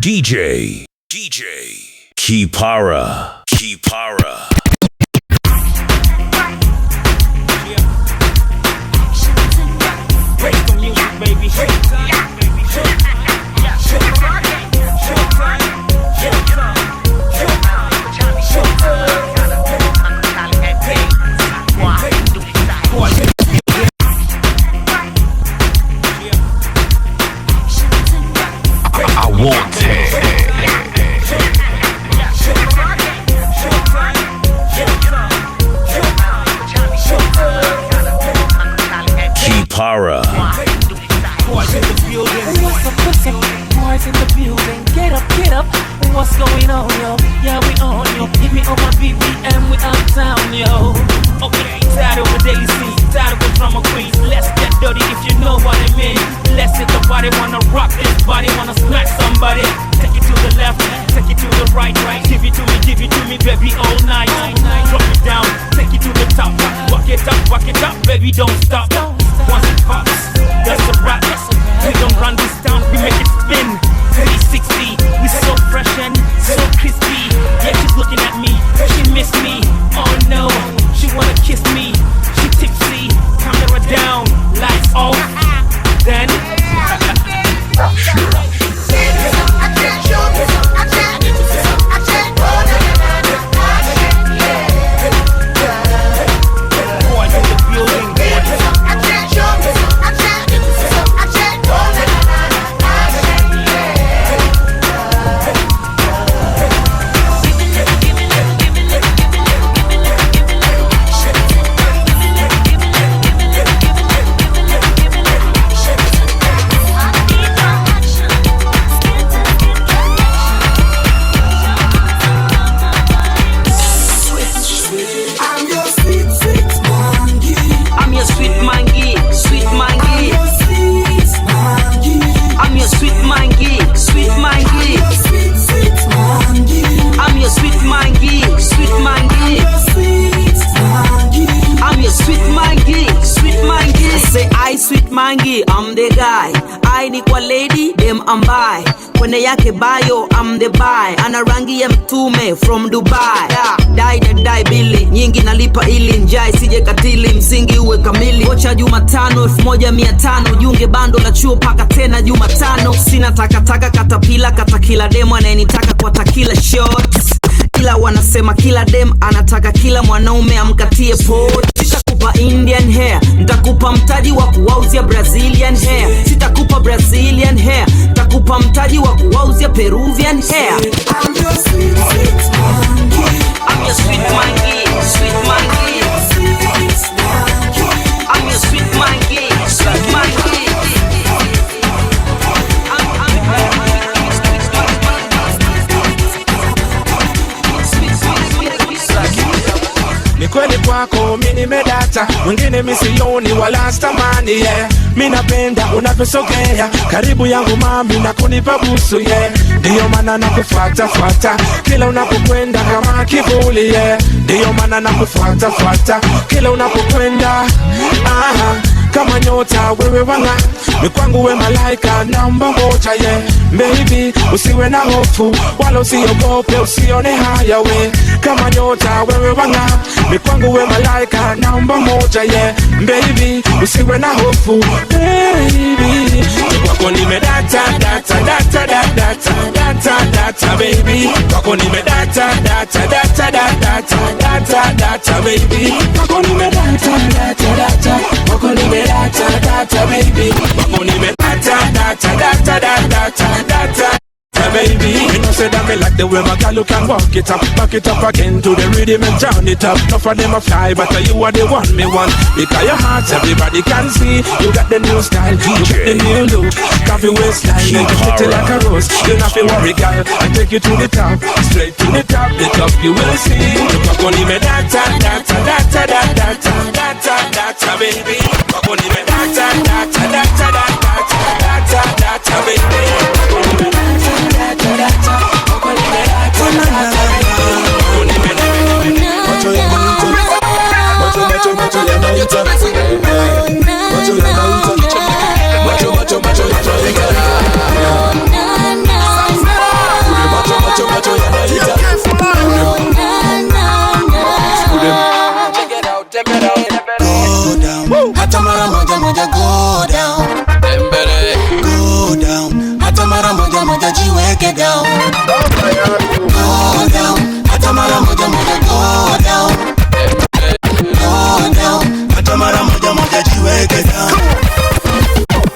DJ Kipara. Break the music, baby. I want it. Kipara. Boys in the building. What's up? Boys in the building. Get up. What's going on, yo? Yeah, we on, yo. Hit me on my BBM, we uptown, yo. Okay, tired of a Daisy, tired of a drama queen. Let's get dirty if you know what I mean. Let's hit the body, wanna rock this body, wanna smack somebody. Take it to the left, take it to the right. Give it to me, baby, all night. Drop it down, take it to the top. Walk it up, baby, don't stop. Once it pops, that's a wrap. We don't run this town, we make it spin. 360, we so fresh and so crispy. Yeah, she's looking at me, she missed me. Oh no, she wanna kiss me. She tipsy, camera down, lights off. Then boys in the building. I'm the guy, I ni kwa lady, dem ambaye kwenye yake bio, I'm the buy. Ana rangi ya mtume from Dubai. Die bili nyingi nalipa ili njai sije katili, msingi uwe kamili. Kocha Jumatano 1500, junge bando la chuo paka tena Jumatano. Sina takataka katapila kata kila demo anayenitaka kwa takila shots. Ila wanasema kila dem anataka kila mwanaume amkatie pot. Sitakupa Indian hair, nitakupa mtaji wa kuwauzia Brazilian hair. Sitakupa Brazilian hair, nitakupa mtaji wa kuwauzia Peruvian hair. I'm your sweet monkey. I'm your sweet monkey. Sweet monkey. I'm your sweet monkey. Sweet monkey. Ni kweli kwako mimi nimedata, mwingine misioni wala stamani, yeah. Mimi napenda unavyosogea karibu yangu mami na kunipa busu, yeah. Ndio maana nakufuata kila unapokwenda kama kivuli, yeah. Ndio maana nakufuata kila unapokwenda, kama nyota wewe wanga, ni kwangu we malaika namba moja, yeah. Baby usiwe na hofu wala usiogope, usione haya we. Kama nyota wewe wanga, ni kwangu we malaika namba moja, yeah. Baby usiwe na hofu, baby kwako nimedata baby. Kwako nimedata baby. Kwako nimedata kwako nimedata baby. Kwako nimedata baby. You know say that me like the way my girl you can walk it up, back it up again to the rhythm and turn it up. Not for them a fly, but you are the one me want. Because your heart everybody can see. You got the new style, you got the new look. Coffee waistline, make you fit like a rose. You not feel worry girl, I take you to the top, straight to the top you will see. Kwako nimedata baby. Kwako nimedata baby. jiweke down. Go down, hata mara moja moja go down. Go down, hata mara moja moja jiweke down.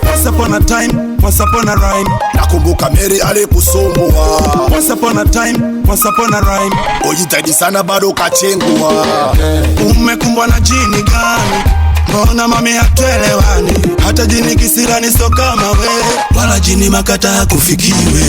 Once upon a time, once upon a rhyme. Nakumbuka Mary alikusumbua. Once upon a time, once upon a rhyme. Ujitahidi sana bado kachengua. Umekumbwa na jini gani? Mbona mami hatuelewani? Hata jini kisirani so kama we, wala jini makata hakufikiwe.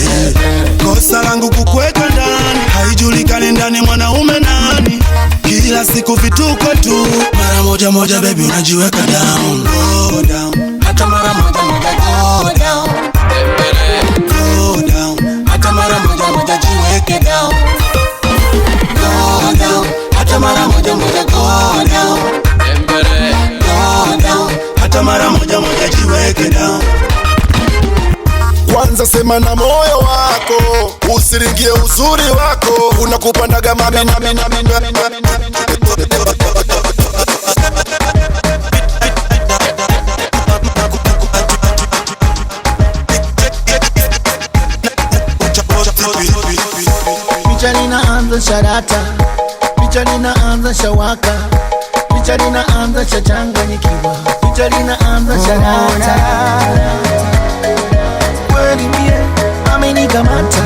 Kosa langu kukuweka ndani, haijulikani ndani mwanaume nani. Kila siku vituko tu, mara moja moja baby unajiweka down. Go down, hata mara moja moja go down. Go down, hata mara moja moja jiweke down. Go down, hata mara moja moja go down. Go down, hata mara moja moja jiweke down. Kwanza sema na moyo wako, usiringie uzuri wako. Unakupandaga mami picha linaanza sharata, picha linaanza shawaka, picha linaanza shachanganyikiwa, picha linaanza sharata. Kweli mie amenikamata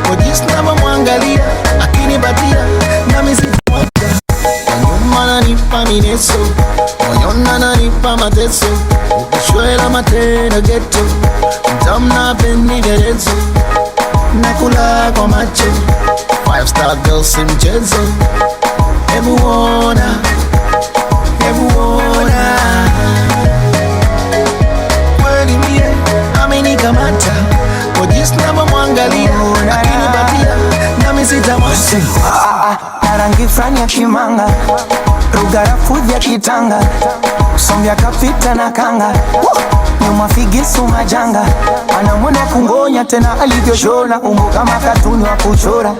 kwa jinsi navyomwangalia, akinipatia nami sitamwacha. Nyuma ananipa mineso, moyoni ananipa mateso, ukishwela matendo geto, mtamna peni gerezo, nakula kwa macho, 5-star girl si mchezo. Hebu ona, hebu ona. Kweli mie amenikamata kwa jinsi navyomwangalia, akinipatia nami sitamwacha. Na rangi frani ya kimanga, lugha ya fudhi ya kitanga, sombya kapita na kanga, nyuma figisu majanga, anamwona kungonya tena alivyoshona, umbo kama katuni wa kuchora,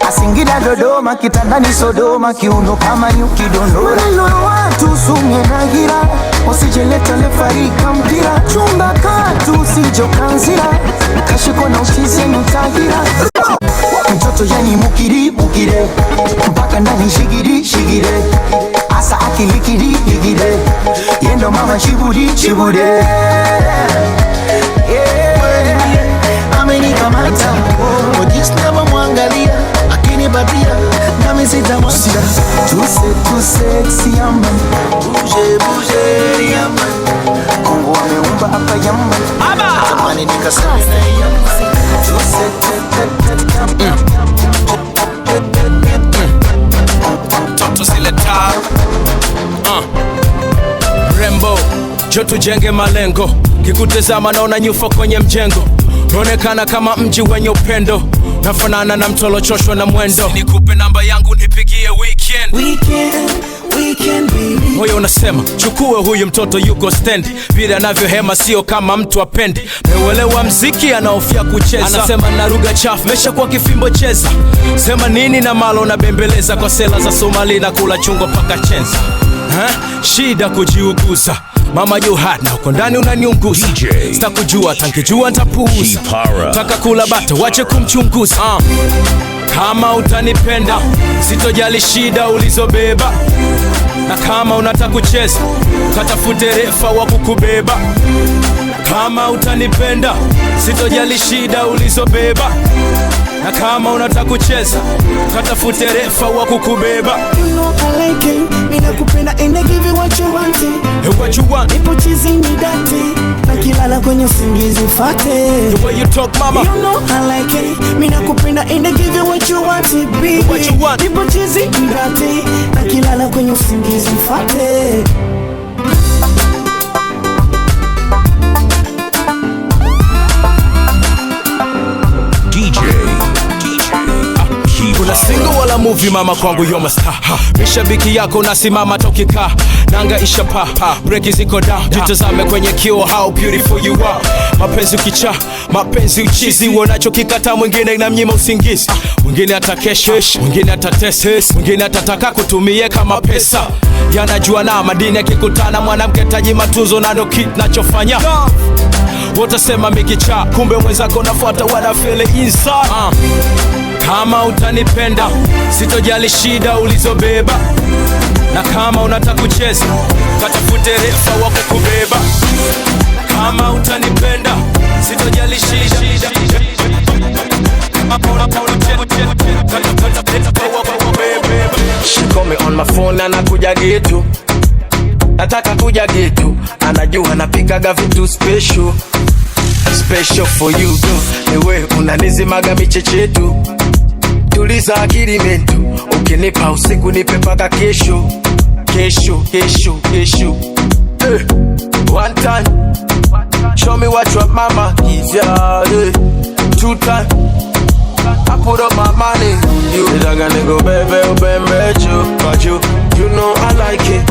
Asingida Dodoma, kitandani Sodoma, kiuno kama nyuki dondora. Neno watu sumye na gira, usijeleta lefarika mpira, chumba katu usijokanzira, kashiko na uchizi nutahira. Mtoto yani mukiri, mukire, mpaka ndani shigiri, shigire, asa akilikiri, ligire, yendo mama chiburi, chibure. Amenikamata kwa jinsi navyomwangalia, akinipatia nami sitamwacha. Too sexy yaman, Bouge, bouge, yaman. Mungu ameumba hapa yaman, Tamani nikasema yaman. too sexy yaman. Toto zile taa Rembo, jo tujenge malengo. Kikutazama naona nyufa kwenye mjengo, naonekana kama mji wenye upendo, nafanana na mtolo choshwa na mwendo. Nikupe namba yangu nipigie weekend baby. Moyo unasema chukue huyu mtoto yuko stendi, vile anavyohema sio kama mtu apendi. Meuelewa mziki anaofia kucheza, anasema na lugha chafu mesha kwa kifimbo cheza. Sema nini na malo na bembeleza, kwa sela za Somali na kula chungo paka chenza. Shida kujiuguza mama you hot na uko ndani unaniunguza. Sitakujua tankijua ntapuuza, taka kula bata wache kumchunguza. Kama utanipenda sitojali shida ulizobeba, na kama unataka kucheza katafute refa wa kukubeba. Kama utanipenda sitojali shida ulizobeba, na kama unataka kucheza katafute refa wa kukubeba. You know I like it, mina kupenda and I give you what you want. Hey, what you want? Nipo chizi ni dati, na kilala kwenye usingizi ufate. The way you talk mama. You know I like it, mina kupenda and I give you what you want, baby. What you want? Nipo chizi ni dati, na kilala kwenye usingizi ufate. DJ. Kuna single wala movie mama kwangu you're my star. Mishabiki yako nasimama tokika. Nanga isha pa, breaki ziko down. Jitazame kwenye kio how beautiful you are. Mapenzi ukicha, mapenzi uchizi. Uonacho kikata mwingine inamnyima usingizi. Mwingine atakesho, mwingine atatese, mwingine atataka kutumie kama pesa. Yanajua na madini akikutana mwanamke taji matunzo na ndo kit nachofanya. Watasema mikicha, kumbe mwenzako nafuata what I feel inside. Kama utanipenda, sitojali shida ulizobeba. Na kama unataka kucheza, katafute refa wa kukubeba. Kama utanipenda, sitojali shida. She call me on my phone and nakuja gitu. Nataka kuja gitu. Anajua napikaga vitu special. Special for you do. Niwe unanizimaga michechetu. Tuliza akili mentu. Ukinipa usiku nipe paka kesho. Kesho. One time. Show me what your mama gives ya. 2 times. I put up my money. You nitaka niko bebe ubembecho. But you know I like it.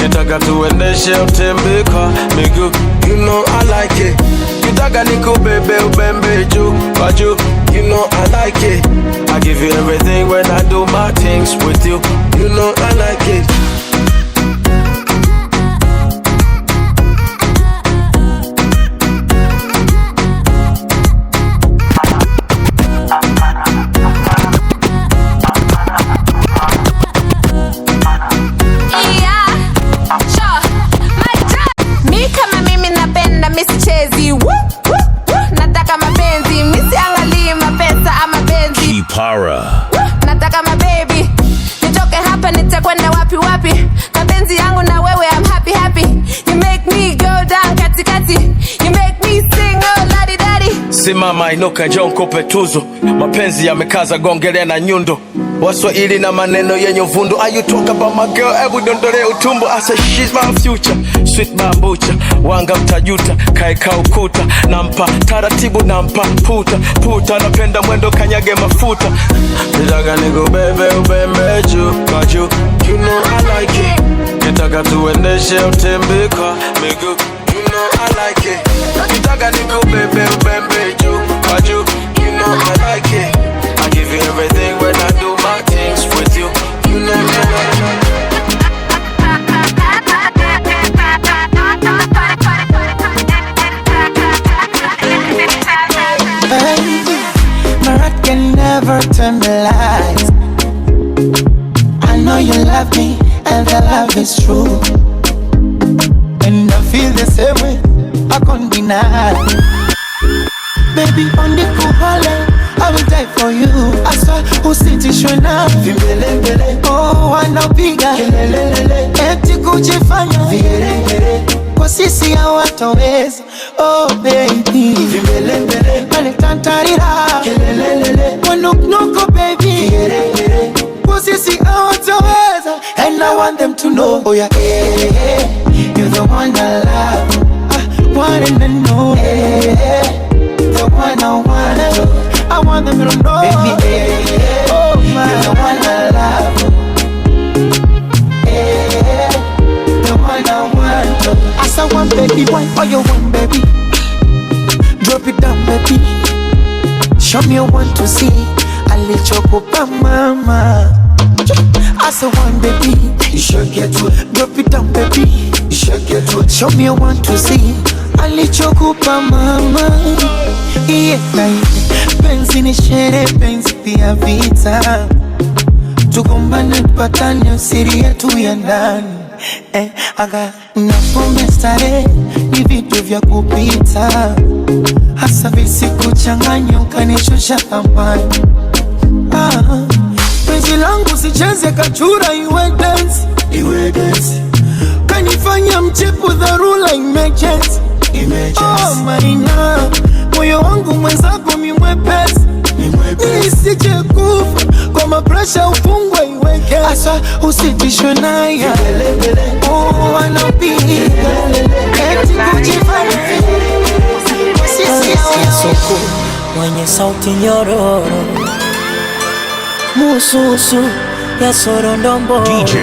Nitaka tuendeshe utembeka miguu. You know I like it. Nitaka niko bebe ubembecho. But you know I like it. I give you everything when I do my things with you. You know I like it. Para. Nataka mababy, nitoke hapa nitakwenda wapi. Mapenzi yangu na wewe I'm happy. You make me go down katikati. You make me sing oh ladi dadi. Simama inuka njoo nikupe tuzo. Mapenzi yamekaza gongele na nyundo. Waswahili na maneno yenye uvundo. Are you talk about my girl? Ebu dondole utumbo. I say she's my future. Sweet bambucha. Wanga mtajuta. Kaeka ukuta. Nampa taratibu nampa puta. Napenda mwendo kanyage mafuta. Nitaka niko bebe ubembecho. But you know I like it. Nitaka tuendeshe utembeka miguu. You know I like it. Nitaka niko bebe ubembecho. But you know I like it. I give you everything when I do my things with you. You know I like it. My heart can never turn the lights. I know you love me and the love is true. And I feel the same way, I can't deny. Baby on the cool I will die for you. I swear usitishwe na vimbelembele. Oh wanapiga kelelelele. Eti kujifanya vigeregere. Kwa sisi hawatoweza. Oh baby vimbelembele. Wanitantarira kelelelele. Wanuknuko baby vigeregere. Kwa sisi hawatoweza. And I want them to know. Oh yeah, you're the one I love. I want them to know. The one I want. I want them to know, baby, oh my, you're the one I love, the one I want. As I want, baby, why all you want, baby? Drop it down, baby. Show me you want to see. I let you go, mama. As I want, baby, you should get to it. Drop it down, baby. You should get to it. Show me you want to see. I let you go, mama. Yeah, penzi ni shere, penzi pia vita. Tugombane patane usiri yetu ya ndani. Aga na pombe stare ni vitu vya kupita. Hasa visi kuchanganya ukanishusha thamani. Penzi langu sicheze kachura iwe dance. Kanifanya mchepu dharura emergency. Oh my love, moyo wangu mwenzako mimwepesi. Nisije kufa kwa mapresha ufungwe iweke. Asa usitishwe naye. Oh wanapiga eti kujifanya soko mwenye sauti nyororo, mususu ya sorondombo DJ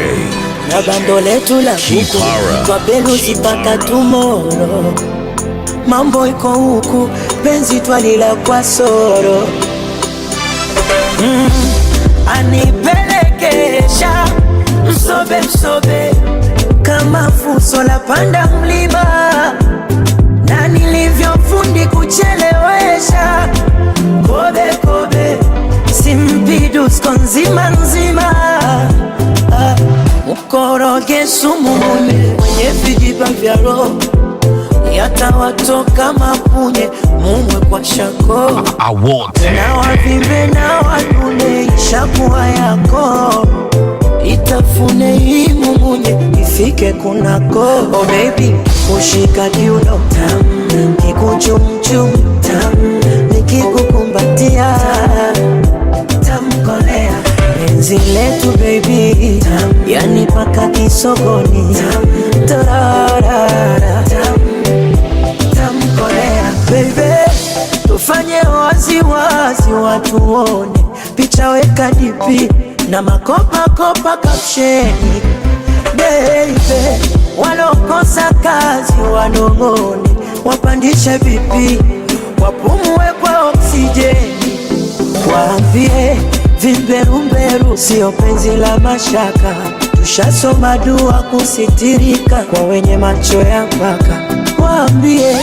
na bando letu la kuku kwa beluzi mpaka tomorrow. Mambo iko huku, penzi twalila kwa soro. Anipelekesha msobe msobe kama fuso la panda mlima, na nilivyofundi kuchelewesha kobe kobe simpidu sko nzima nzima. Mkoroge sumu mwenye vijiba vya roho yatawatoka mapunye mumwe kwa shako. I want it. Na wavimbe na wanune ishakuwa yako, itafune hii mumunye ifike kunako. Oh baby, kushika kiuno tam, kikuchumchum tam, nikikukumbatia tamkolea penzi letu baby tam, yani paka kisogoni tam, tararara tam, tamkolea baby. Tufanye wazi wazi watu wone, picha weka dipi na makopa kopa kapsheni baby. Walokosa kazi wanongone, wapandishe vipi wapumue kwa oksijeni. Waambie vimberumberu sio penzi la mashaka, tushasoma dua kusitirika kwa wenye macho ya mpaka. Waambie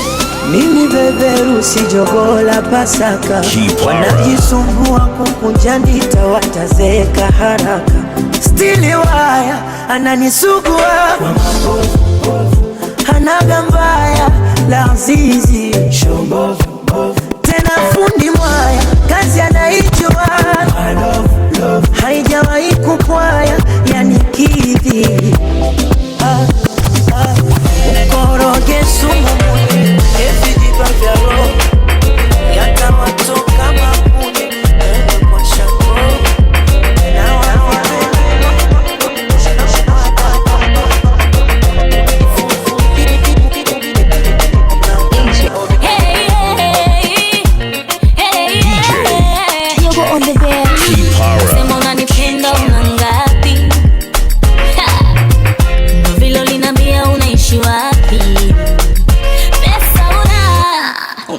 mimi beberu si jogo la Pasaka, wanajisumbua kukunja ndita watazeka haraka. Stili waya ananisugua hanaga mbaya la zizi tena fundi mwaya kazi anaijua haijawahi kukwaya yani kidhi. Ukoroge sumu mwenye evijiba vya roho yatawatoka mapunye mwenye kwa shako.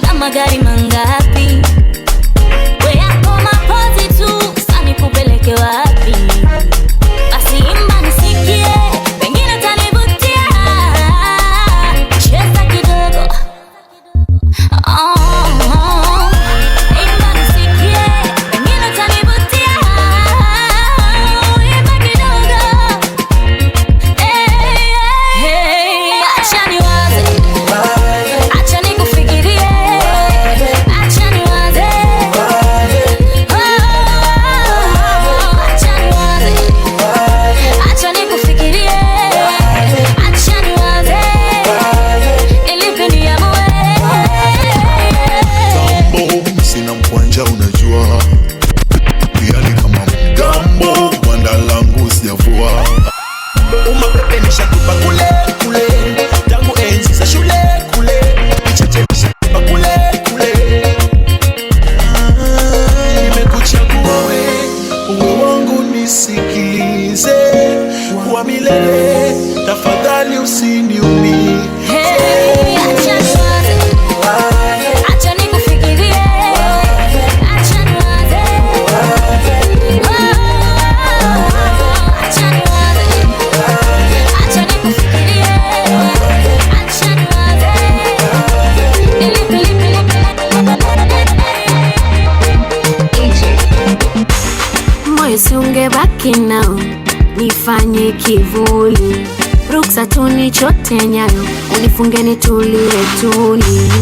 Na magari mangapi? We yako mapozi tu, sani kupeleke wapi? Basi imba nisikie, pengine tanivutia. Cheza kidogo imba nisikie, pengine tanivutia. Imba kidogo acha niwaze, acha nikufikirie. Tafadhali usiniumize. Acha nikufikirie. Acha niwaze. Acha niwaze. Acha nikufikirie. Acha niwaze. Moyo si ungebaki nao, nifanye kivuli, ruksa tunichote nyayo, unifunge nitulie tuli.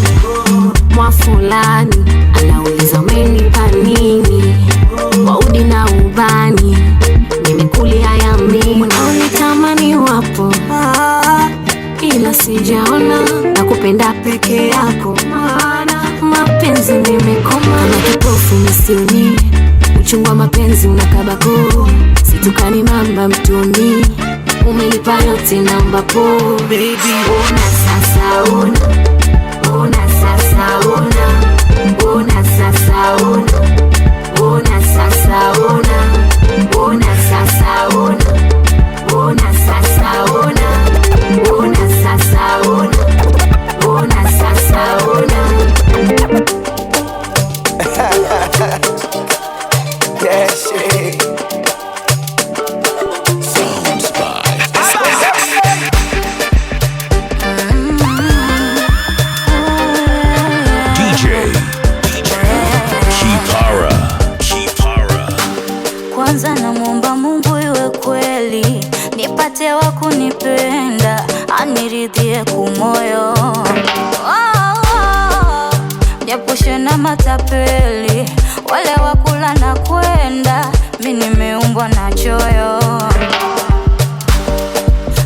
Mwa fulani anauliza umenipa nini, waudi na ubani nimekulia ya mimi. Unitamani wapo ila sijaona, na kupenda peke yako maana mapenzi nimekoma. Na kipofu misioni, uchungwa mapenzi unakabako, situkani mamba mtoni, umelipa yote namba po. Baby ona sasa ona, ona sasa ona, ona sasa ona, ona sasa ona, ona sasa matapeli, wale wakula na kwenda, mimi nimeumbwa na choyo.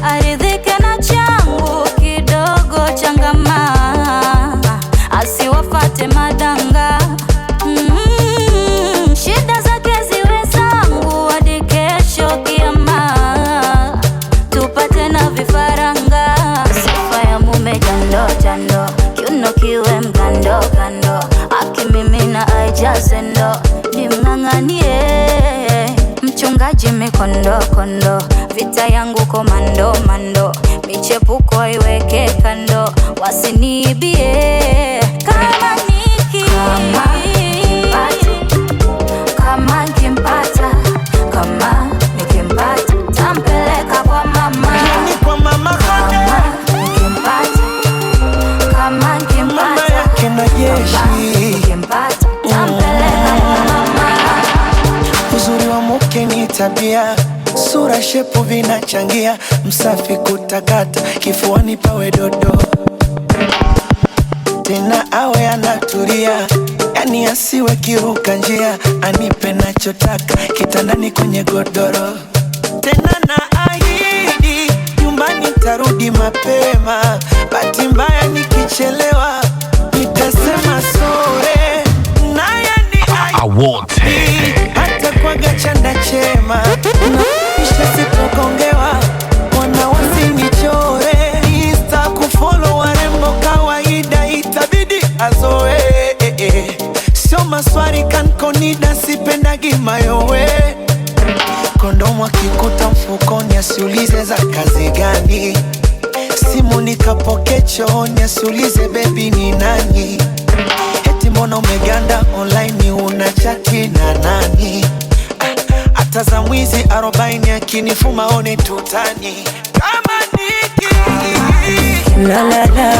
Aridhike na changu kidogo changama, asiwafate madanga. Shida zake ziwe zangu hadi kesho kiama, tupate na vifaranga. Sifa ya mume jando jando, kiuno kiwe mkando kando, akimimina aijaze ndo nimng'ang'anie. Mchungaji mikondo kondo, vita yangu komando mando, michepuko iweke kando, wasiniibie. Kama niki kama nikimpata, kama nikimpata tampeleka kwa mama, kwa mama kama nikimpata, kama nikimpata kina jeshi, nikimpata tampeleka kwa mama. Uzuri wa mke ni tabia, sura shepu vinachangia, msafi kutakata, kifuani pawe dodo, tena awe anatulia, yani asiwe kiruka njia, anipe nachotaka, kitandani kwenye godoro, tena na ahidi nyumbani tarudi mapema, bahati mbaya nikichelewa nitasema sore, naye ni I want it. hata kwa gachanda chema, unapisha sipokongewa, wana wasinichore, Insta kufollow warembo kawaida, itabidi azoe, sio maswari kankonida, sipendagi mayowe, kondomu akikuta mfukoni asiulize za kazi gani, simu nikapoke chooni asiulize baby ni nani, eti mbona umeganda online una chati na nani, hata za mwizi 40 akinifuma one tutani. Kama niki la la la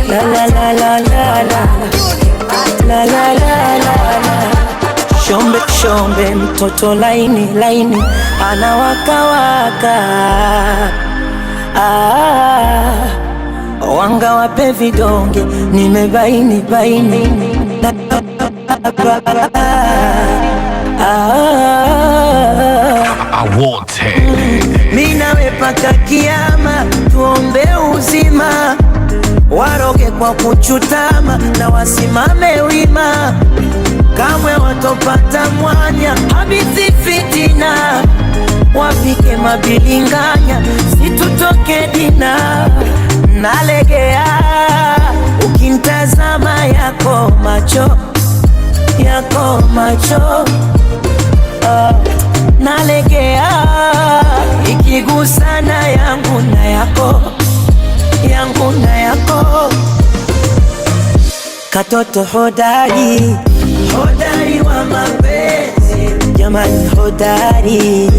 la la la la la la la la la, shombe shombe mtoto laini laini anawakawaka, wanga wape vidonge nimebaini baini, I want it. mina wepaka kiama, tuombe uzima, waroge kwa kuchutama na wasimame wima, kamwe watopata mwanya habithi fitina, wapike mabilinganya situtoke dina, nalegea ukintazama yako macho nalegea ikigusana yangu na yako, katoto hodari hodari wa mapenzi, jamani hodari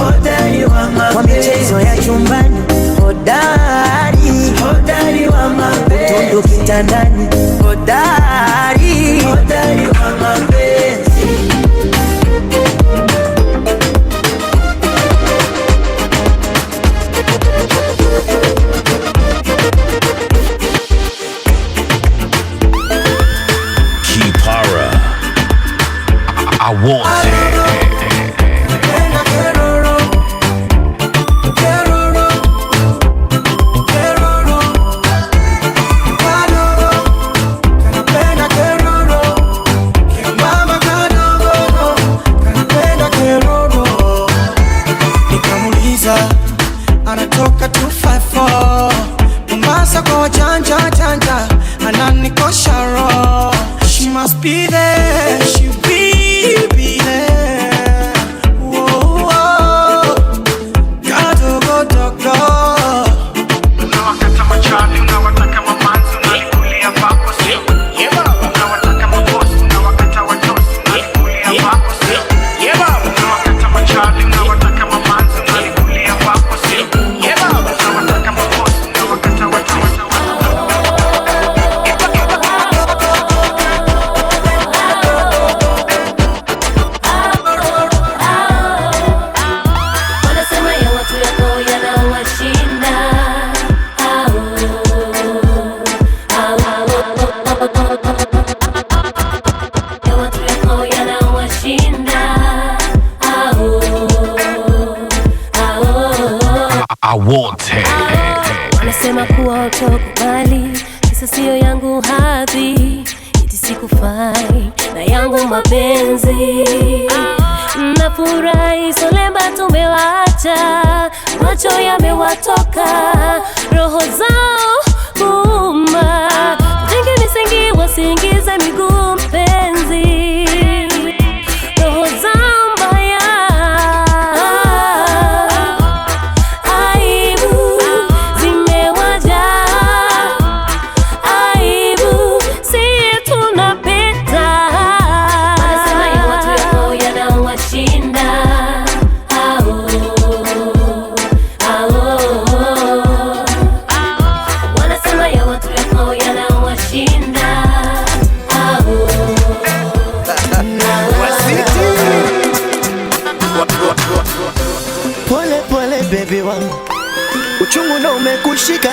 hodari wa mapenzi, kwa michezo ya chumbani hodari hodari wa mapenzi, utundu kitandani hodari hodari wa mapenzi. Kipara. I want it. Anatoka 254 Mombasa kwa janja janja, ananikosha roho. She must be there, she be there. want it. Wanasema kuwa utokubali, kisa sio yangu hadhi, eti sikufai na yangu mapenzi. Nafurahi solemba tumewacha, macho yamewatoka, roho zao kuuma, jingi misingi wasiingize miguu mpenzi, roho zao mbaya. Aibu zimewaja, aibu si tunapita. Wanasema ya watu yako yanawashinda, wanasema ya watu yako yanawashinda. Pole pole baby wangu, uchungu ndo umekushika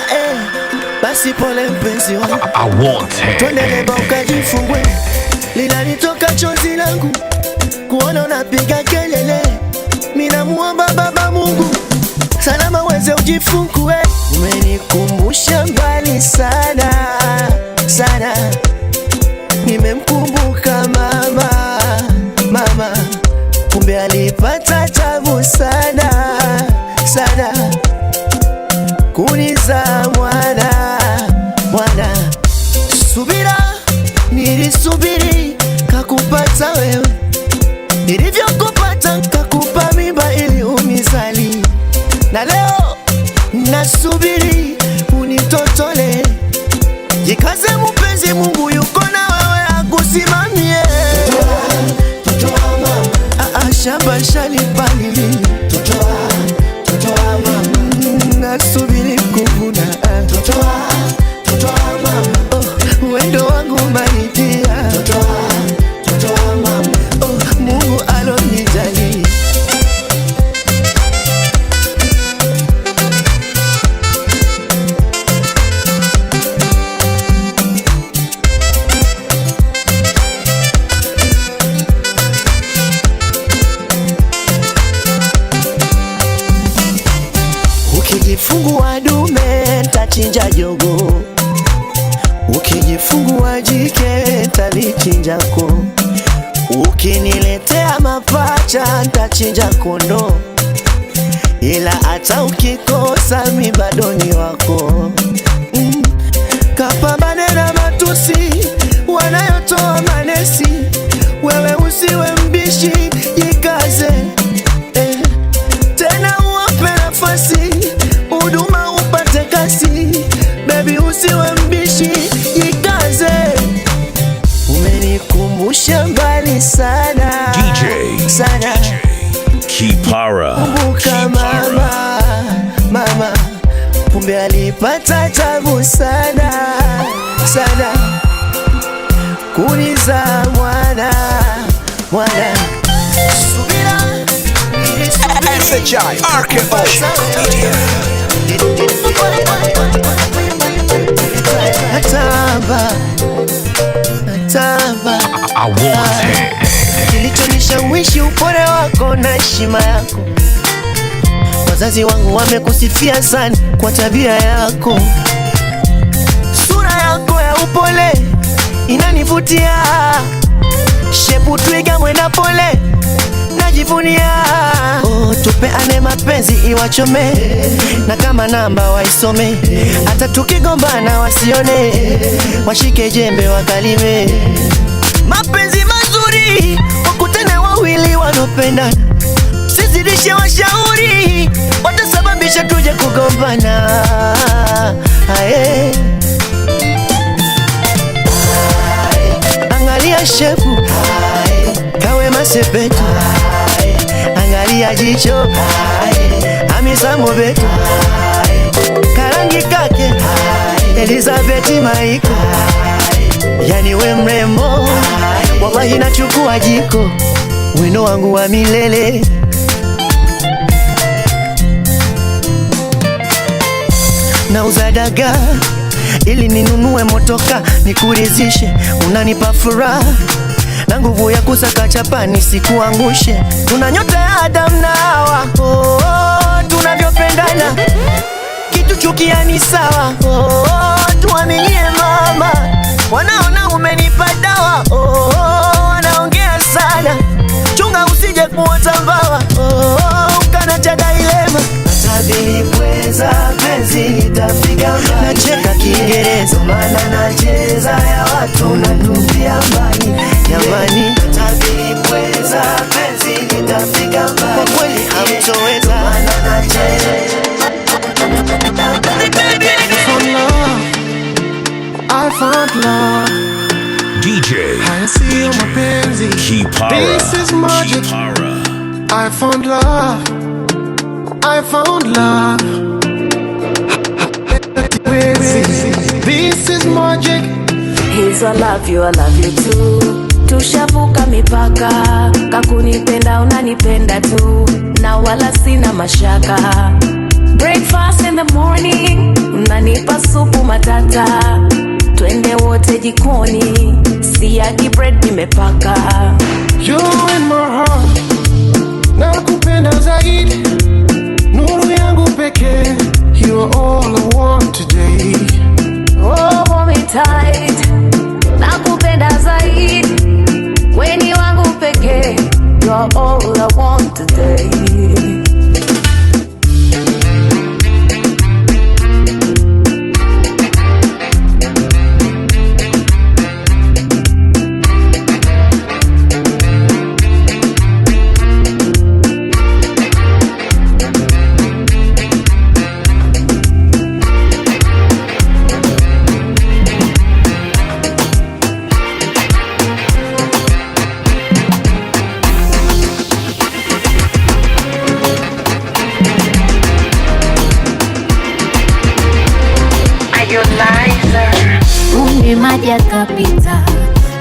basi pole mpenzi wangu. I want it. Twende leba ukajifungue, linalitoka chozi langu kuona unapiga kelele. Mina muomba Baba Mungu salama weze ujifungue. Umenikumbusha mbali sana sana, nimemkumbuka mama, kumbe alipata tabu sana sana kuniza mwana. Subira nilisubiri kakupata wewe, nilivyokupata kakupa mimba ili unizali, na leo nasubiri unitotole. Jikaze mpenzi, Mungu yuko na wewe akusimamie. Shamba shalipalili, nasubiri kuvuna. Wendo wangu maidia, Mungu alonijali. Ukijifungua dume tachinja jogo, ukijifungua jike talichinjako, ukiniletea mapacha tachinja kondo, ila hata ukikosa mi bado ni wako. Kapambane na matusi wanayotoa manesi, wewe usiwe mbishi, jikaze tena uwape nafasi, huduma upate kasi. Baby usiwe mbishi, jikaze. Umenikumbusha mbali sana sana, Kipara. kumbuka mama, kumbe alipata tabu sana sana kuniza mwana. Subira SHI RKO Natamba I want it. Kilichonishawishi upole wako na heshima yako, wazazi wangu wamekusifia sana kwa tabia yako, sura yako ya upole inanivutia, shepu twiga mwenda pole najivunia. Tupeane mapenzi iwachome, na kama namba waisome, hata tukigombana wasione, washike jembe wakalime. Mapenzi mazuri wakutane wawili wanopendana, sizidishe washauri, watasababisha tuje kugombana. Angalia shepu kawe masepetu, angalia jicho Hamisa Mobeto, karangi kake Elizabeth Maiko, yani we mrembo, wallahi nachukua jiko, wino wangu wa milele. Nauza dagaa ili ninunue motoka nikurizishe, unanipa furaha na nguvu ya kusaka chapa nisikuangushe. Tuna nyota ya Adam na Hawa, tunavyopendana kitu chukiani sawa. Tuaminie mama, wanaona umenipa dawa. Wanaongea sana, chunga usije kuota mbawa. Ukana cha dilema, atabipweza penzi litafika mbali. Nacheka Kiingereza maana nacheza ya watu na tupia mbali. Jamani, atabipweza penzi litafika mbali. Kwa kweli hamtoweza maana nacheza. I found love. DJ I see you mapenzi. Kipara. This is magic. Kipara. I found love. I found love. This is magic. He's I love you too. Tushavuka mipaka, kakunipenda unanipenda tu, na wala sina mashaka. Breakfast in the morning, unanipa supu matata. Twende wote jikoni, siagi bread nimepaka. You in my heart, nakupenda zaidi. Nuru yangu pekee, you are all I want today. Oh, hold me tight, nakupenda zaidi. Weni wangu pekee, you are all I want today. Maji yakapita,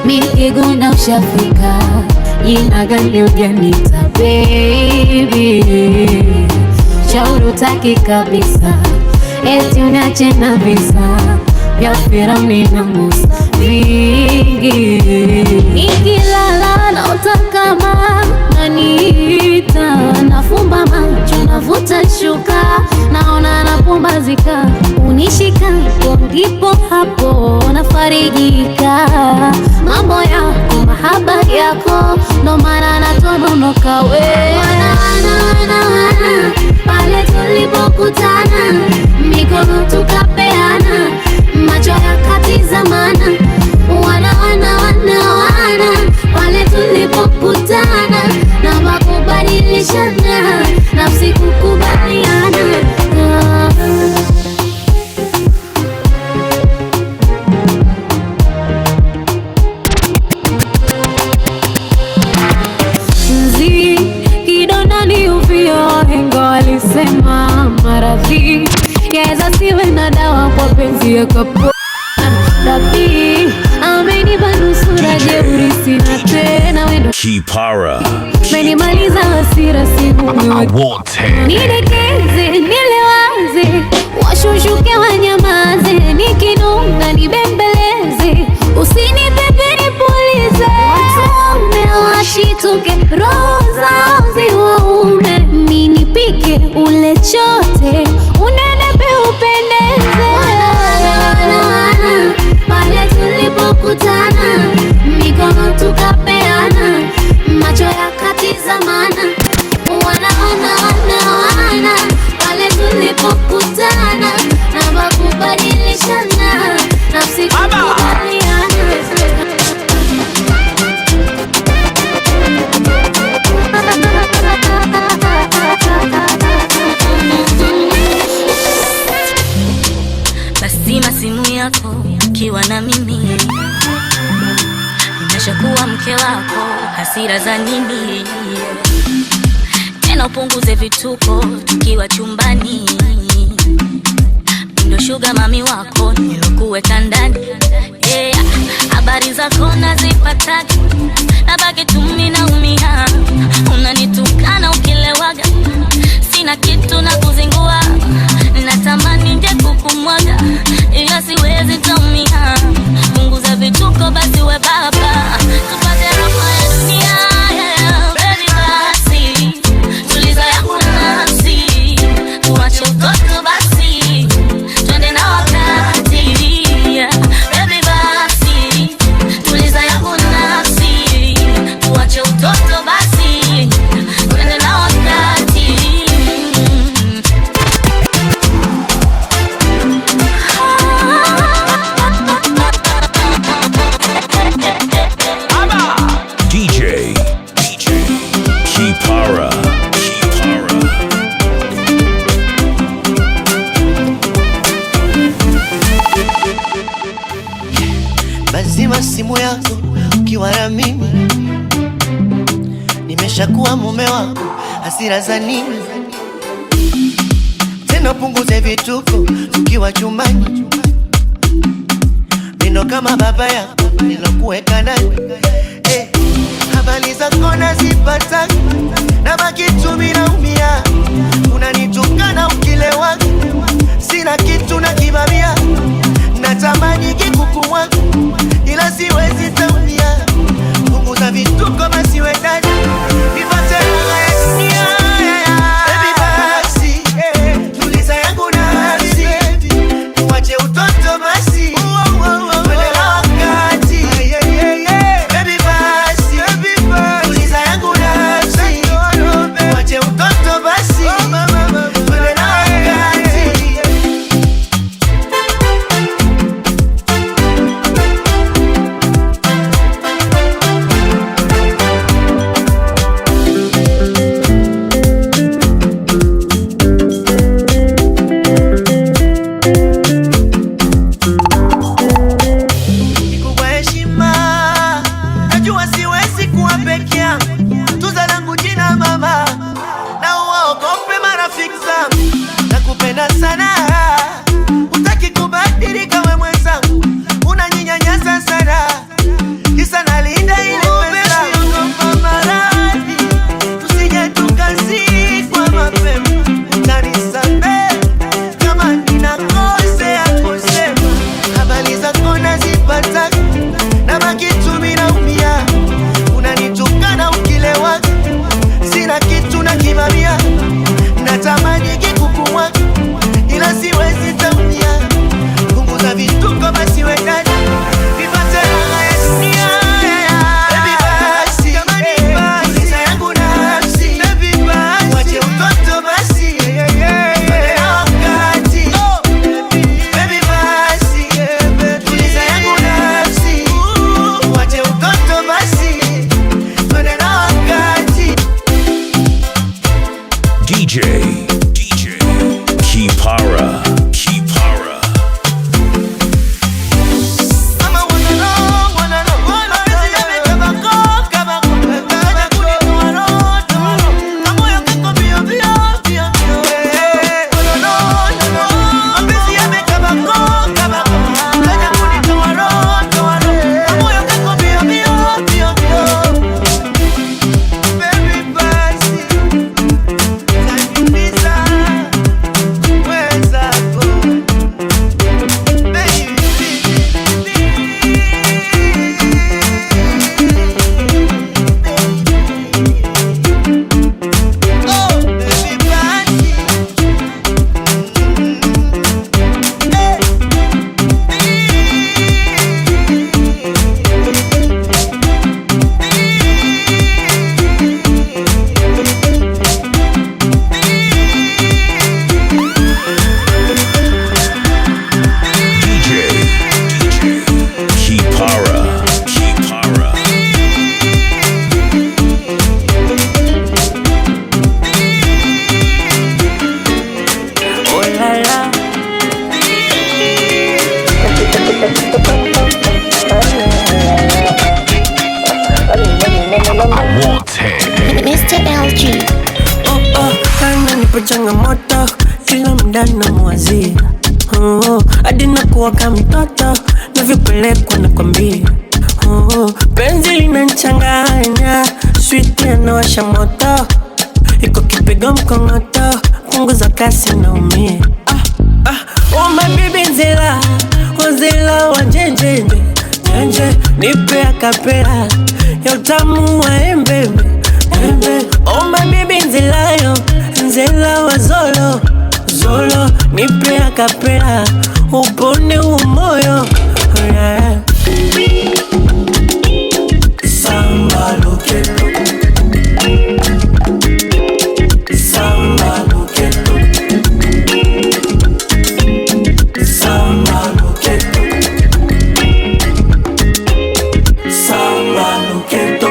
mikiguna ushafika, jina gani ujanita baby, shauri utaki kabisa, eti unache na visa vya Firauni na Musa vingi. Nikilala naota kama naniita, nafumba macho navuta shuka, naona napumbazika, unishika ndipo hapo nafarijika. Mambo yako mahaba yako, ndo maana natononoka we. Wana pale tulipokutana, mikono tukapeana, macho yakatizamana. Wana pale tulipokutana, na makubadilishana, nafsi kukubaliana. Kidonani uvio hengo alisema maradhi yaweza siwe na dawa kwa penzi yakapo. Rabi amenipa nusura jeuri sina tena wendo Kipara. menimaliza hasira sihume nidekeze nilewaze washushuke wanyamaze nikinunga nibembeleze usinipepe nipulize watume washituke roho zao ziwaume minipike ule chote unenepe upendeze. Wana pale tulipokutana, mikono tukapeana, macho yakatizamana. Wana pale tulipokutana, na makubadilishana, nafsi kukubaliana. Zima simu yako ukiwa na mimi, nimeshakuwa mke wako, hasira za nini? Tena upunguze vituko tukiwa chumbani, ndo sugar mami wako nilokuweka ndani. Habari zako nazipataga, nabaki tu mimi naumia, unanitukana ukilewaga, sina kitu na kuzingua, natamani nje kukumwaga, ila siwezi tumia. Punguza vituko basi we baba, tupate raha ya dunia. Baby basi tuliza yangu nafsi, nimeshakuwa mume wako, hasira za nini? Tena punguze vituko tukiwa chumbani, mino kama baba yako nilokuweka ndani. Habari zako nazipata, nabaki tu mimi naumia. Unanitukana ukilewa, sina kitu na kibabia. Natamani kikukumwa, ila siwezi taumia. Punguza vituko basi we ndani, nipate raha ya dunia. Baby basi, tuliza yangu nafsi, tuache utoto basi. Changamoto kila muda na mwazi hadi nakuwa kama mtoto navyopelekwa na kwambia penzi linanichanganya sweet yanawasha moto iko kipigo mkongoto punguza kasi naumia oh my baby nzela wa njenje nipe akapela ya utamu wa embebe oh my baby nzela wa zolo nipe akapela upone umoyo yeah. Samba loqueto Samba loqueto Samba loqueto Samba loqueto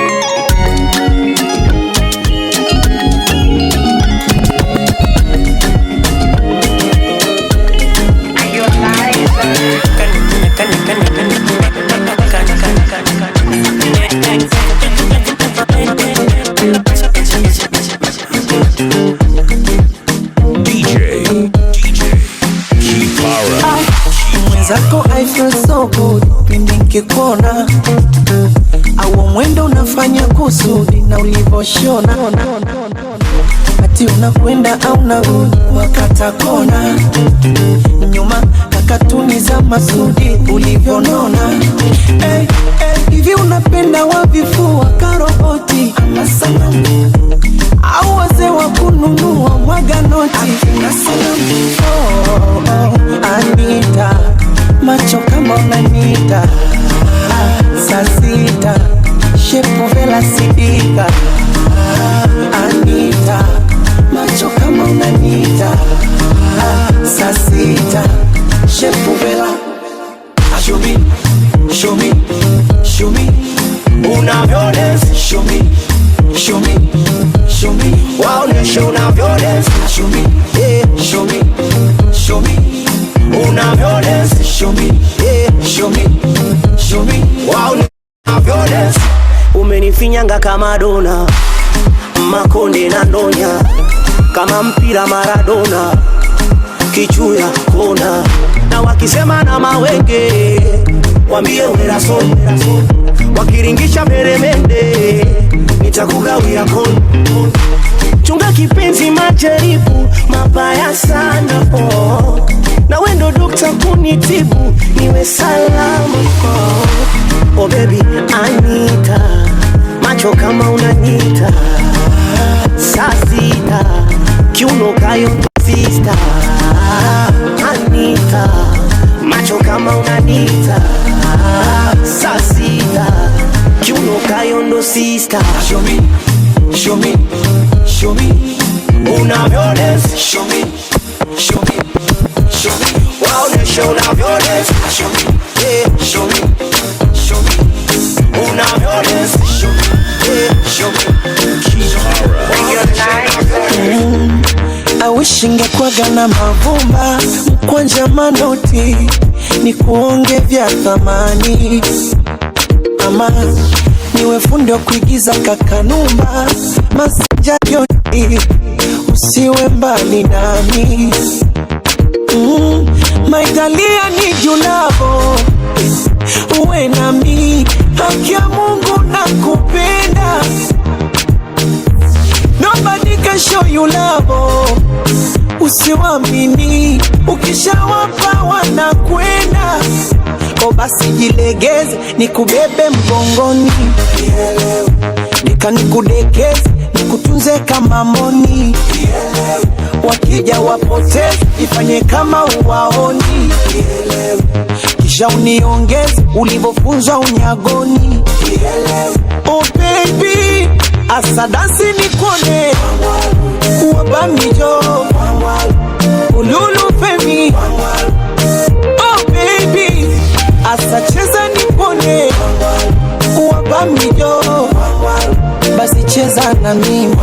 ulivyoshona, ati unakwenda au narudi wakata kona, nyuma kakatuni za Masudi ulivyonona. Hivi unapenda wavifua karoboti ama sanamu, au wazee wa kununua mwaga noti? Anita, macho kama unanita, saa sita shepu vela sidika. Anita, macho kama unanita, saa sita shepu vela. Show me, show me, show me unavyodance. Show me, show me, show me waoneshe unavyodance. Show me, yeah, show me, show me unavyodance. Show me, yeah, show me, show me waoneshe unavyodance. Umenifinyanga kama dona, makonde na ndonya, kama mpira Maradona, kichuya kona. Na wakisema na mawenge, wambie weraso, wakiringisha meremende, nitakugawia kono. Chunga kipenzi majaribu, mabaya sana oh. Na wendo dokta kunitibu, niwe salama oh. Oh baby Anita, macho kama unanita, saa sita kiuno kayo sister. Anita, macho kama unanita, saa sita kiuno kayo ndo sister. Show me, show me, show me unavyodance. Show me, show me, show me waoneshe unavyodance. Show me, yeah, show me, show me unavyodance. Show me, yeah, show me. I wish ingekuwaga na mavumba mkwanja manoti, ni kuonge vya thamani, ama niwe fundi wa kuigiza kakanumba, masija yoti usiwe mbali nami. My Italia need you love, uwe nami, haki ya Mungu nakupenda. Nobody can show you love, usiwamini, ukishawapa wanakwenda. O basi jilegeze, nikubebe mgongoni, nikanikudekeze, nikutunze kama moni. Wakija wapoteze, ifanye kama uwaoni, kisha uniongeze, ulivofunzwa unyagoni. Oh baby, asadasi nikone, uwabamijo, ululu femi. Oh baby, asacheza nikone, uwabamijo, basi cheza na mimi.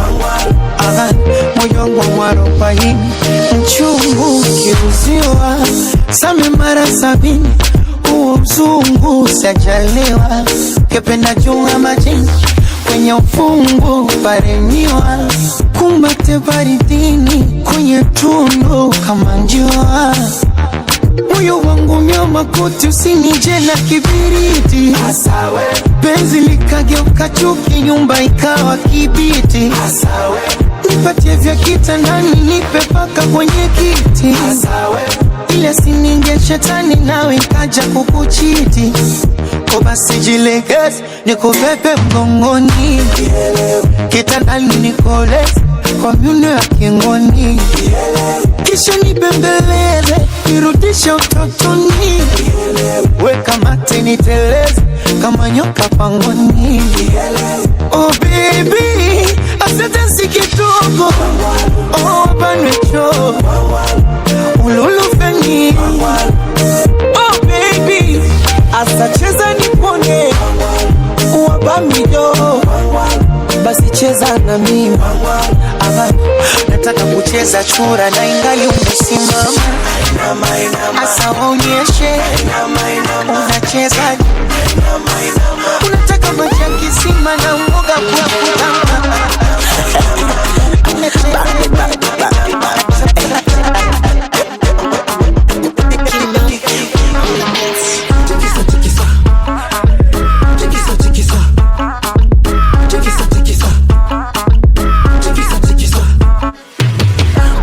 Moyo wangu mwarobaini, mchungu kiuziwa, same mara 70, uo mzungu sajaliwa. Kependa junga majini, kwenye ufungu paremiwa, kumbate baridini, kwenye tundu kama njua. Moyo wangu myoma kuti, usinije na kibiriti. Asawe penzi likageuka chuki, nyumba ikawa kibiti. Asawe nipatie vya kitandani, nipe paka kwenye kiti. Asawe ile sininge shetani, nawe kaja kukuchiti. Kwa basi jilegeze, nikubebe mgongoni, kitandani nikoleze kwa miuno ya kingoni. Kisha nibembeleze, nirudishe utotoni, weka mate niteleze kama nyoka pangoni. Oh baby, asante si kidogo, oh banwecho, ululu feni. Oh baby, asacheza nipone, uwabamijo, basi cheza na mimi. Nataka kucheza chura na ingali umesimama, asa waonyeshe unacheza. Unataka maji ya kisima na mwoga kwa kutamba.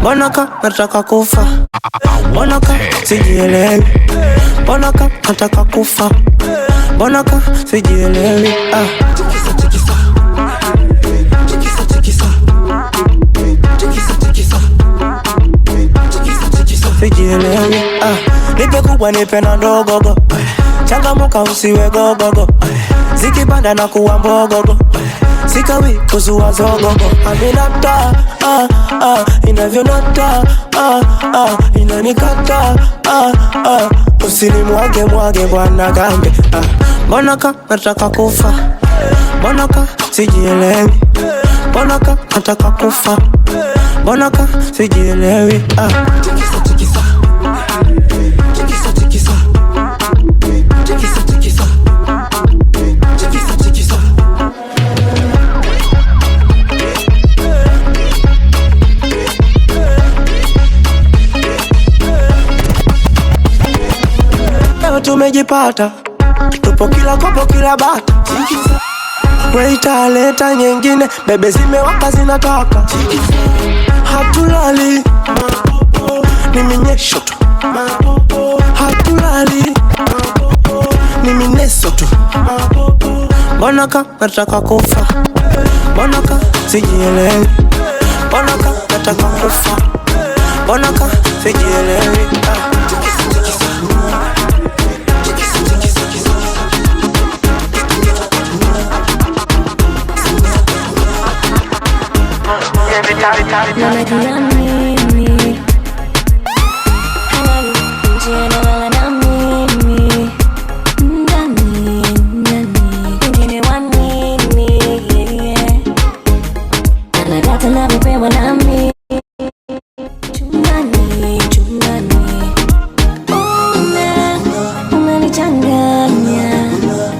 Mbonaka nataka kufa, mbonaka sijielewi, mbonaka nataka kufa, mbonaka sijielewi. Sijielewi. Nipe kubwa nipe na ndogogo, changamuka usiwe gogogo, zikipanda na kuwa mbogogo, sikawi kuzua zogogo. Aminata, inavyonata, inanikata, usinimwage mwage bwana gambe. Mbonaka nataka kufa, mbonaka sijielewi, mbonaka nataka kufa, mbonaka sijielewi. Tumejipata, tupo kila kopo kila bata. Waita leta nyingine, bebe zimewaka zinataka. Hatulali, ni minyesho tu. Hatulali, ni mineso tu. Mbonaka nataka kufa, mbonaka sijielewi, mbonaka nataka kufa, mbonaka sijielewi. Nalala mimi, halali nje nalala na mimi, ndani wengine wa nini? Anadata na vipewa nami chumbani, unanichanganya,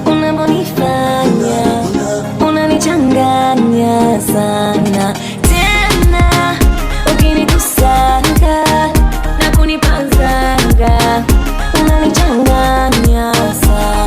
unanifanya, unanichanganya sana.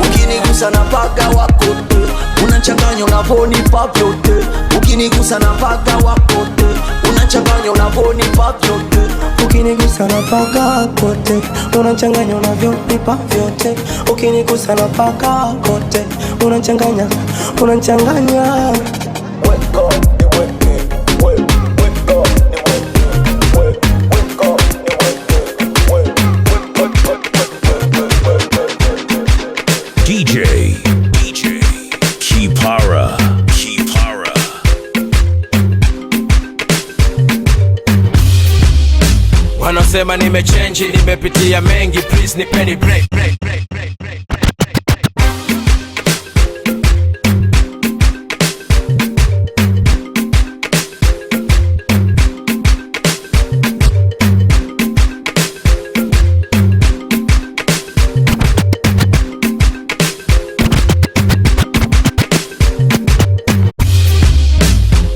Ukinigusa na paga wako te, unachanganya unavonipa vyote. Ukinigusa na paga wako te, unachanganya unavonipa vyote. Ukinigusa na paga kote, unachanganya unavyonipa vyote. Ukinigusa na paga kote, unachanganya. DJ Kipara. Wanasema nimechange, nimepitia mengi, please nipeni break.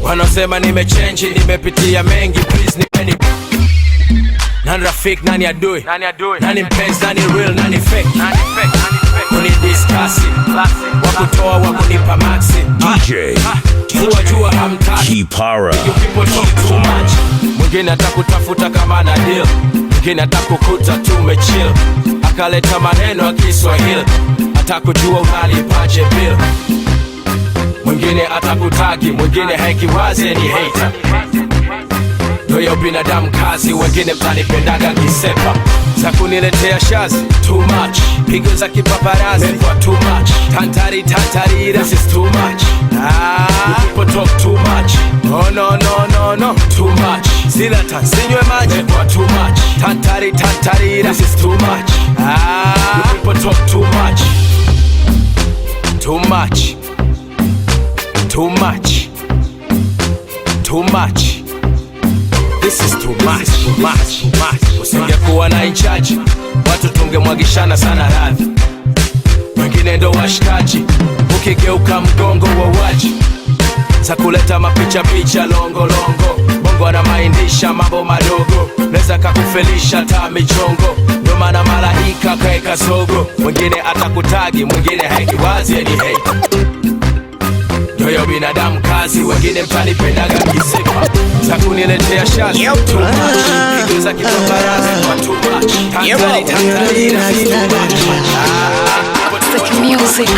Wanasema nimechange, nimepitia mengi, please nipeni. Nani rafiki, nani adui, nani mpenzi, nani real, nani fake, kunidiscuss, wakutoa wakunipa maxi. DJ Jua hamtaki Kipara. You people talk too much. Mwingine atakutafuta kama na deal, mwingine atakukuta tumechill, akaleta maneno ya Kiswahili, atakujua unalipaje bill. Mwingine atakutagi, mwingine hakiwaze ni hater. Ndoyo binadamu kazi, wengine mtanipendaga kisepa, za kuniletea shazi too much, pigo za kipaparazi mekwa too much, tantari this is too much. People talk too much, oh no too much, sila tansinywe maji mekwa too much, tantari this is too much. People talk too much, too much, too much, too much. This is too much. Usingekuwa na inchaji, watu tungemwagishana sana radhi. Wengine ndo washikaji, ukigeuka mgongo wa waji, za kuleta mapicha longo. Bongo na maindisha mambo madogo, neza kakufelisha taa michongo. Ndo maana malaika kaeka zogo, mwingine atakutagi, mwingine haikiwazi ni hate. Yoyo binadamu kazi, wengine mtanipendaga kisipa takuniletea shati too much, pigo za kipambarazi kwa too much, music.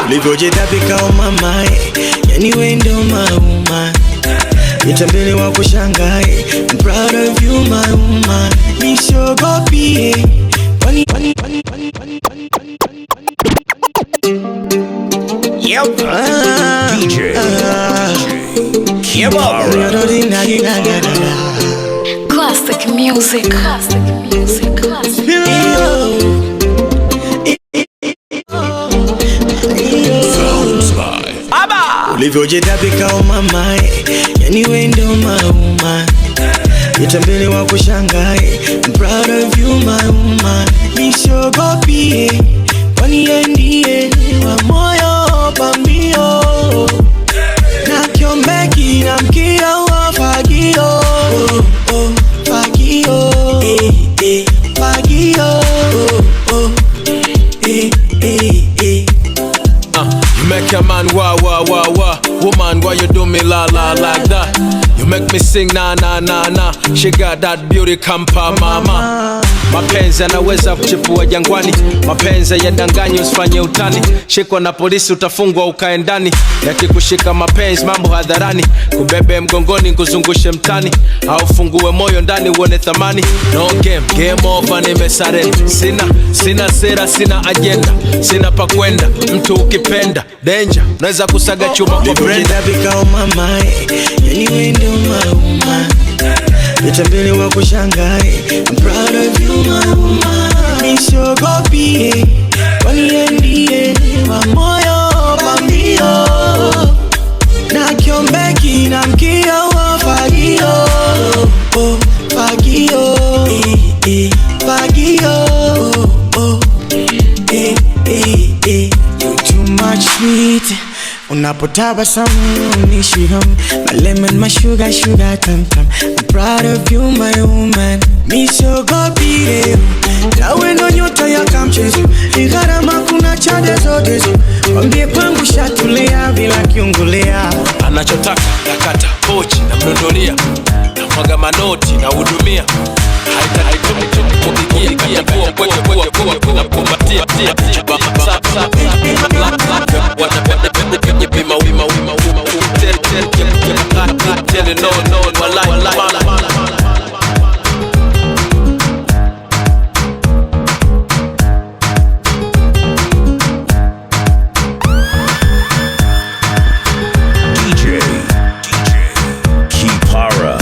Ulivyojitapika umamae, yani we ndo mauma, nitambele wa kushangae. I'm proud of you my woman, nisogopie DJ Kipara. Classic music. Classic music. Classic music. Ulivyojitapika umamae, yani we ndo mauma, nitambele wa kushangae. I'm proud of you my woman, nisogopie kwani yeye ndiye wa moyo pambio, na kiombeki na mkia wa fagio. Fagio, fagio, You make a man wah wah wah wah. Woman, why you do me la la like that? You make me sing na na na na. She got that beauty kampa mama. Mapenzi yanaweza kuchipua jangwani, mapenzi yadanganyi usifanye utani. Shikwa na polisi utafungwa ukae ndani, yakikushika mapenzi mambo hadharani, kubebe mgongoni kuzungushe mtani, au fungue moyo ndani uone thamani. No game over, nimesare. Sina sera, sina agenda, sina pa kwenda. Mtu ukipenda danger, unaweza kusaga chuma kwa brenda. Ulivyojitapika umamae, yani we ndo mauma, nitambele wa kushangae. I'm proud of you my woman, nisogopie kwani yeye ndiye wa moyo pambio, na kiombeki na mkia wa fagio. Fagio, fagio, you too much sweet. Unapotabasamu unishiham, my lemon, my sugar, sugar tam tam. I'm proud of you my woman, nisogopie tawe ndo nyota ya kamchezo, ni gharama kuna chade zote zo, wambie kwangu shatulia bila kiungulia. Anachotaka nakata pochi na mdondolia, na mwaga manoti na hudumia. DJ Kipara.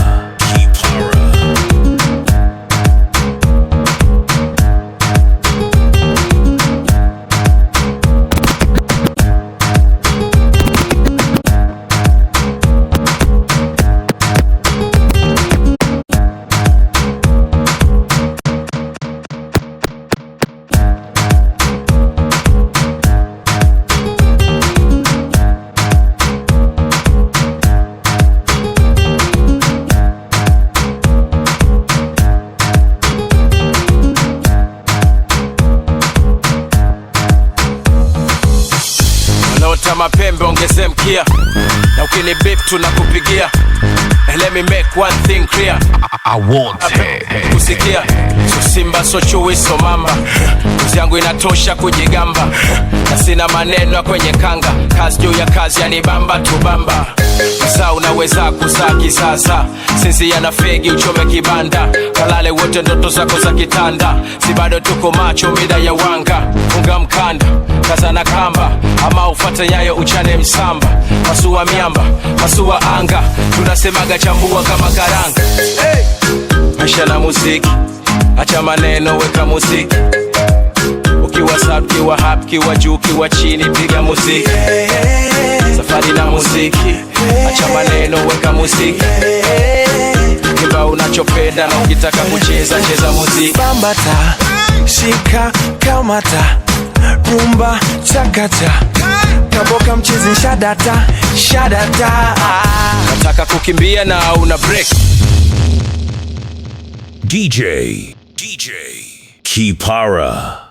Mapembe ongeze mkia, na ukini beep tunakupigia. Let me make one thing clear, I want kusikia. So simba so chui so mamba, kuzi yangu inatosha kujigamba, na sina maneno kwenye kanga. Kazi juu ya kazi yanibamba tubamba. Sasa unaweza kuzaa kisasa, sisi yana fegi uchome kibanda, kalale wote ndoto zako za kitanda. Si bado tuko macho mida ya wanga, unga mkanda kaza na kamba, ama ufate nyayo uchane msamba. Masua miamba, masua anga, tunasemaga chambua kama karanga. Hey! Maisha na muziki, acha maneno weka muziki. Ukiwa sub, kiwa hap, kiwa juu, kiwa chini, piga muziki. Safari na muziki, acha maneno weka muziki. Kimba unachopenda na ukitaka kucheza, cheza muziki. Bambata, shika, kamata, rumba, chakata, kaboka mchizi, shadata, shadata. Nataka kukimbia na una break. DJ DJ Kipara.